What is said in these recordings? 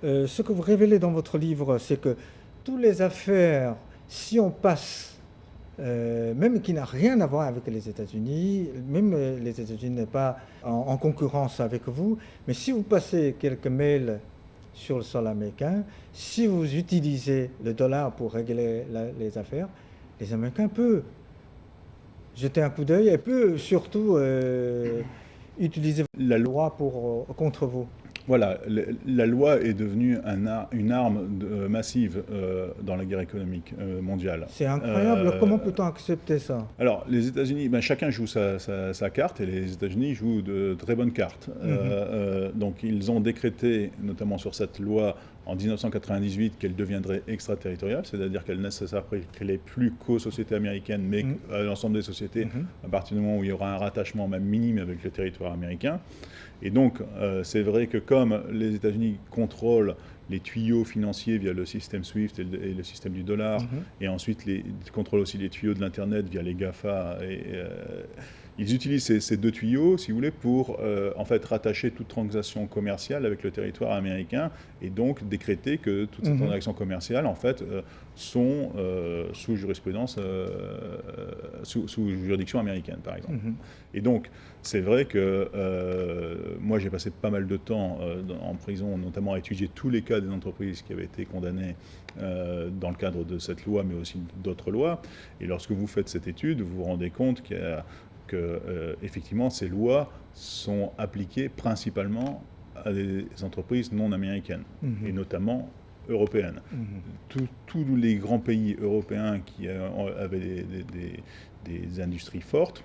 Ce que vous révélez dans votre livre, c'est que toutes les affaires, si on passe, même qui n'a rien à voir avec les États-Unis, même les États-Unis n'est pas en concurrence avec vous, mais si vous passez quelques mails sur le sol américain, si vous utilisez le dollar pour régler les affaires, les Américains peuvent jeter un coup d'œil et peuvent surtout utiliser la loi contre vous. Voilà, la loi est devenue une arme massive dans la guerre économique mondiale. C'est incroyable, comment peut-on accepter ça? Alors, les États-Unis, chacun joue sa carte, et les États-Unis jouent de très bonnes cartes. Donc, ils ont décrété, notamment sur cette loi en 1998, qu'elle deviendrait extraterritoriale, c'est-à-dire qu'elle n'est plus qu'aux sociétés américaines, mais à l'ensemble des sociétés, à partir du moment où il y aura un rattachement même minime avec le territoire américain. Et donc, c'est vrai que comme les États-Unis contrôlent les tuyaux financiers via le système SWIFT et le système du dollar, et ensuite ils contrôlent aussi les tuyaux de l'Internet via les GAFA, ils utilisent ces deux tuyaux, si vous voulez, pour en fait rattacher toute transaction commerciale avec le territoire américain, et donc décréter que toutes ces transactions commerciales, en fait, sont sous jurisprudence, sous juridiction américaine, par exemple. Et donc, c'est vrai que moi, j'ai passé pas mal de temps en prison, notamment à étudier tous les cas des entreprises qui avaient été condamnées dans le cadre de cette loi, mais aussi d'autres lois. Et lorsque vous faites cette étude, vous vous rendez compte effectivement, ces lois sont appliquées principalement à des entreprises non américaines, et notamment européennes. Tous les grands pays européens qui avaient des industries fortes,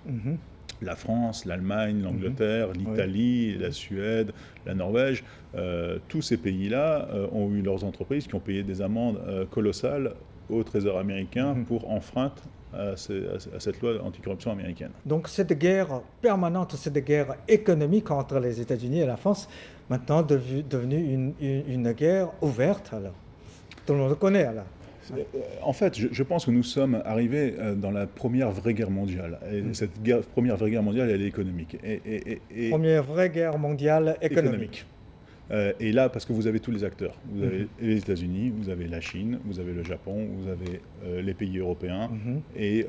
la France, l'Allemagne, l'Angleterre, l'Italie, la Suède, la Norvège, tous ces pays-là ont eu leurs entreprises qui ont payé des amendes colossales au Trésor américain pour enfreinte à cette loi anticorruption américaine. Donc cette guerre permanente, cette guerre économique entre les États-Unis et la France, maintenant devenue une guerre ouverte, alors. Tout le monde le connaît, alors. En fait, je pense que nous sommes arrivés dans la première vraie guerre mondiale. Et cette première vraie guerre mondiale, elle est économique. Première vraie guerre mondiale économique. Et là, parce que vous avez tous les acteurs. Vous avez les États-Unis, vous avez la Chine, vous avez le Japon, vous avez les pays européens, et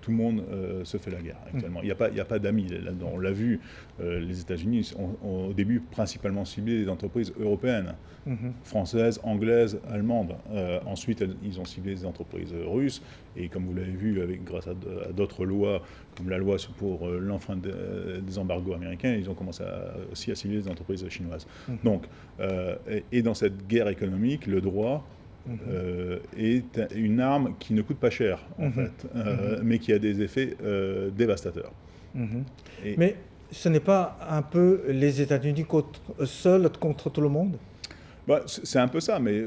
tout le monde se fait la guerre actuellement. Il n'y a pas d'amis là-dedans. On l'a vu, les États-Unis ont au début principalement ciblé les entreprises européennes, françaises, anglaises, allemandes. Ensuite, ils ont ciblé les entreprises russes, et comme vous l'avez vu, grâce à d'autres lois, comme la loi pour l'enfreinte des embargos américains, ils ont commencé aussi à cibler les entreprises chinoises. Donc, et dans cette guerre économique, le droit est une arme qui ne coûte pas cher, en fait, mais qui a des effets dévastateurs. Mais ce n'est pas un peu les États-Unis seuls contre tout le monde? C'est un peu ça, mais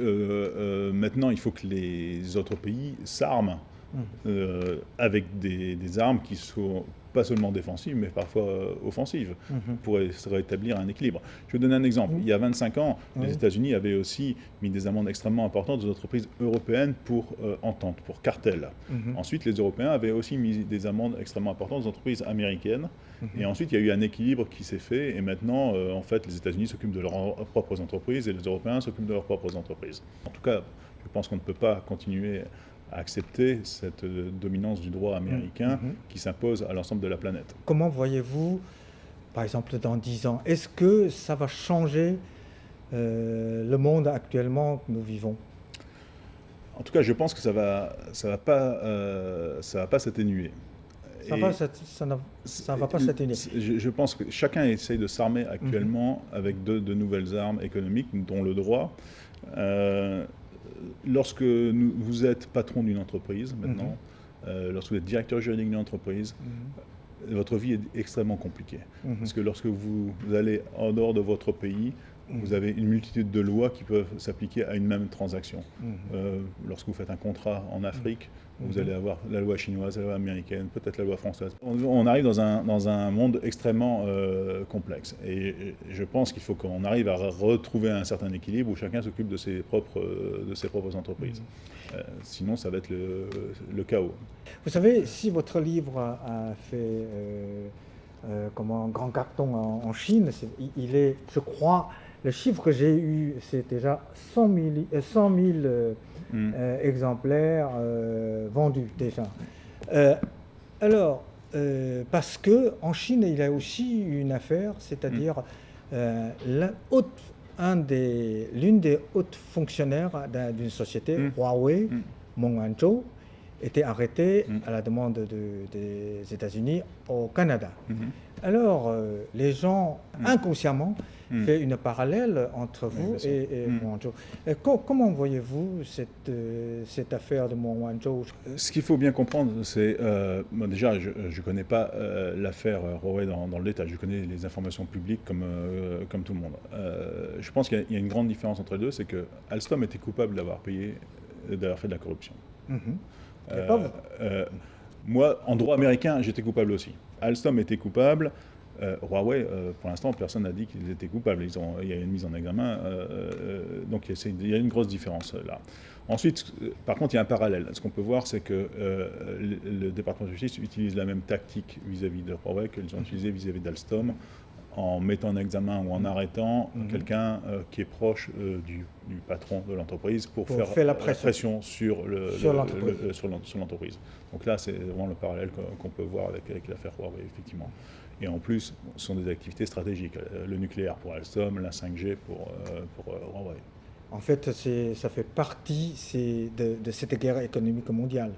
maintenant, il faut que les autres pays s'arment avec des armes qui sont pas seulement défensives, mais parfois offensives, pour rétablir un équilibre. Je vais vous donner un exemple. Il y a 25 ans, les États-Unis avaient aussi mis des amendes extrêmement importantes aux entreprises européennes pour entente, pour cartel. Ensuite, les Européens avaient aussi mis des amendes extrêmement importantes aux entreprises américaines. Et ensuite, il y a eu un équilibre qui s'est fait. Et maintenant, en fait, les États-Unis s'occupent de leurs propres entreprises et les Européens s'occupent de leurs propres entreprises. En tout cas, je pense qu'on ne peut pas continuer à accepter cette dominance du droit américain qui s'impose à l'ensemble de la planète. Comment voyez-vous, par exemple, dans 10 ans, est-ce que ça va changer le monde actuellement que nous vivons? En tout cas, je pense que ça va pas s'atténuer. Ça ne va pas s'atténuer. Je pense que chacun essaye de s'armer actuellement avec de nouvelles armes économiques, dont le droit. Lorsque vous êtes patron d'une entreprise maintenant, lorsque vous êtes directeur juridique d'une entreprise, votre vie est extrêmement compliquée. Parce que lorsque vous allez en dehors de votre pays, vous avez une multitude de lois qui peuvent s'appliquer à une même transaction. Lorsque vous faites un contrat en Afrique, vous allez avoir la loi chinoise, la loi américaine, peut-être la loi française. On arrive dans un monde extrêmement complexe. Et je pense qu'il faut qu'on arrive à retrouver un certain équilibre où chacun s'occupe de ses propres entreprises. Sinon, ça va être le chaos. Vous savez, si votre livre a fait comme un grand carton en Chine, il est, je crois, Le chiffre que j'ai eu, c'est déjà 100 000 exemplaires vendus déjà. Alors, parce qu'en Chine, il y a aussi une affaire, c'est-à-dire l'une des hautes fonctionnaires d'une société, Huawei, Meng Wanzhou, était arrêtée à la demande des États-Unis au Canada. Alors, les gens, inconsciemment, font une parallèle entre vous et Meng Wanzhou. Comment voyez-vous cette affaire de Meng Wanzhou? Ce qu'il faut bien comprendre, c'est... déjà, je ne connais pas l'affaire Huawei dans le détail. Je connais les informations publiques comme tout le monde. Je pense qu'il y a une grande différence entre les deux, c'est que Alstom était coupable d'avoir fait de la corruption. Moi, en droit américain, j'étais coupable aussi. Alstom était coupable. Huawei, pour l'instant, personne n'a dit qu'ils étaient coupables. Il y a une mise en examen. Donc, il y a une grosse différence là. Ensuite, par contre, il y a un parallèle. Ce qu'on peut voir, c'est que le département de justice utilise la même tactique vis-à-vis de Huawei qu'ils ont utilisé vis-à-vis d'Alstom, en mettant en examen ou en arrêtant quelqu'un qui est proche du patron de l'entreprise pour faire la pression sur l'entreprise. Donc là, c'est vraiment le parallèle qu'on peut voir avec l'affaire Huawei, effectivement. Et en plus, ce sont des activités stratégiques. Le nucléaire pour Alstom, la 5G pour Huawei. En fait, ça fait partie de cette guerre économique mondiale.